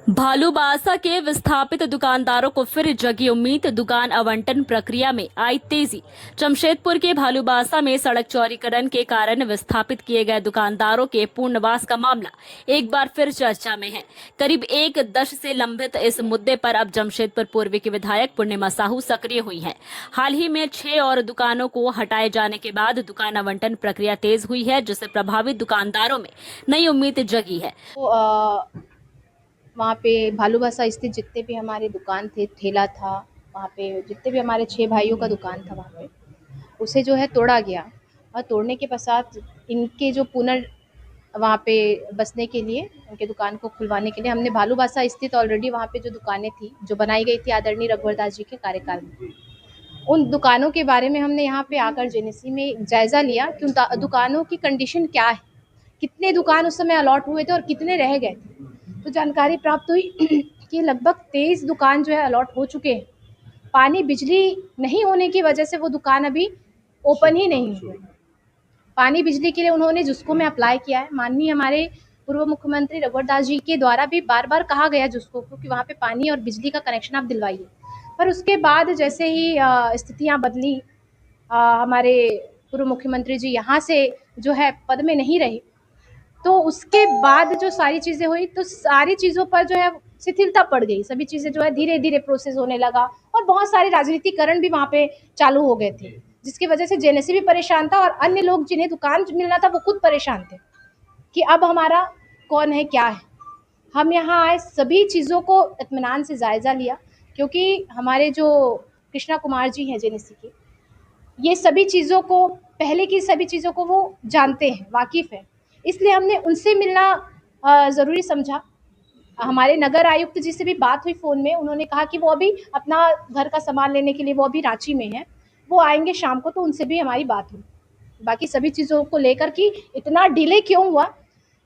भालूबासा के विस्थापित दुकानदारों को फिर जगी उम्मीद, दुकान आवंटन प्रक्रिया में आई तेजी। जमशेदपुर के भालूबासा में सड़क चौड़ीकरण के कारण विस्थापित किए गए दुकानदारों के पुनर्वास का मामला एक बार फिर चर्चा में है। करीब एक दशक से लंबित इस मुद्दे पर अब जमशेदपुर पूर्व की विधायक पूर्णिमा साहू सक्रिय हुई हैं। हाल ही में 6 और दुकानों को हटाए जाने के बाद दुकान आवंटन प्रक्रिया तेज हुई है, जिससे प्रभावित दुकानदारों में नई उम्मीद जगी है। वहाँ पे भालूबासा स्थित जितने भी हमारे दुकान थे, ठेला था, वहाँ पे जितने भी हमारे 6 भाइयों का दुकान था, वहाँ पे उसे जो है तोड़ा गया। और तोड़ने के पश्चात इनके जो वहाँ पे बसने के लिए, उनके दुकान को खुलवाने के लिए हमने भालूबासा स्थित ऑलरेडी वहाँ पे जो दुकानें थी, जो बनाई गई थी आदरणीय रघुवर दास जी के कार्यकाल में, उन दुकानों के बारे में हमने यहाँ पे आकर जेनेसी में जायज़ा लिया कि उन दुकानों की कंडीशन क्या है, कितने दुकान उस समय अलॉट हुए थे और कितने रह गए थे। तो जानकारी प्राप्त हुई कि लगभग 23 दुकान जो है अलॉट हो चुके हैं। पानी बिजली नहीं होने की वजह से वो दुकान अभी ओपन ही नहीं हुए। पानी बिजली के लिए उन्होंने जुस्को में अप्लाई किया है। माननीय हमारे पूर्व मुख्यमंत्री रघुवर दास जी के द्वारा भी बार बार कहा गया जुस्को को कि वहाँ पे पानी और बिजली का कनेक्शन आप दिलवाइए, पर उसके बाद जैसे ही स्थितियाँ बदली, हमारे पूर्व मुख्यमंत्री जी यहाँ से जो है पद में नहीं रहे, तो उसके बाद जो सारी चीज़ें हुई, तो सारी चीज़ों पर जो है शिथिलता पड़ गई। सभी चीज़ें जो है धीरे धीरे प्रोसेस होने लगा और बहुत सारे राजनीतिकरण भी वहाँ पे चालू हो गए थे, जिसकी वजह से जेनेसी भी परेशान था और अन्य लोग जिन्हें दुकान मिलना था वो खुद परेशान थे कि अब हमारा कौन है क्या है। हम यहाँ आए, सभी चीज़ों को इत्मीनान से जायज़ा लिया, क्योंकि हमारे जो कृष्णा कुमार जी हैं जेनेसी के, ये सभी चीज़ों को, पहले की सभी चीज़ों को वो जानते हैं, वाकिफ़ हैं, इसलिए हमने उनसे मिलना ज़रूरी समझा। हमारे नगर आयुक्त जी से भी बात हुई फ़ोन में, उन्होंने कहा कि वो अभी अपना घर का सामान लेने के लिए वो अभी रांची में हैं, वो आएंगे शाम को, तो उनसे भी हमारी बात हुई। बाकी सभी चीज़ों को लेकर कि इतना डिले क्यों हुआ,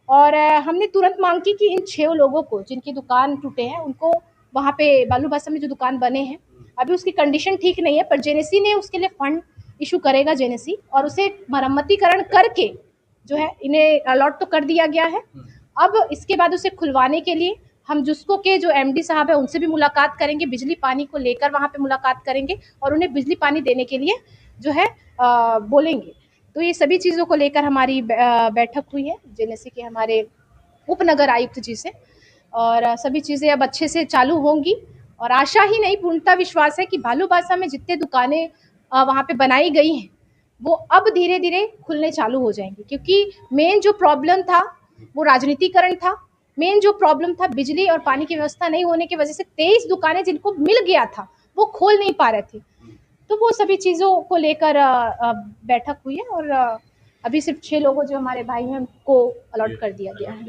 और हमने तुरंत मांग की कि इन 6 लोगों को जिनकी दुकान टूटे हैं, उनको वहाँ पे भालूबासा में जो दुकान बने हैं, अभी उसकी कंडीशन ठीक नहीं है, पर जेनेसी ने उसके लिए फंड इशू करेगा जेनेसी, और उसे मरम्मतीकरण करके जो है इन्हें अलॉट तो कर दिया गया है। अब इसके बाद उसे खुलवाने के लिए हम जुस्को के जो एमडी साहब है उनसे भी मुलाकात करेंगे, बिजली पानी को लेकर वहाँ पे मुलाकात करेंगे और उन्हें बिजली पानी देने के लिए जो है बोलेंगे। तो ये सभी चीज़ों को लेकर हमारी बैठक हुई है जेनेसी के हमारे उपनगर आयुक्त जी से, और सभी चीज़ें अब अच्छे से चालू होंगी। और आशा ही नहीं, पूर्णतः विश्वास है कि भालूबासा में जितने दुकानें वहाँ पे बनाई गई हैं, वो अब धीरे धीरे खुलने चालू हो जाएंगी, क्योंकि मेन जो प्रॉब्लम था वो राजनीतिकरण था। मेन जो प्रॉब्लम था बिजली और पानी की व्यवस्था नहीं होने की वजह से 23 दुकानें जिनको मिल गया था वो खोल नहीं पा रहे थे। तो वो सभी चीज़ों को लेकर बैठक हुई है, और अभी सिर्फ 6 लोगों जो हमारे भाई हैं उनको अलॉट कर दिया गया है।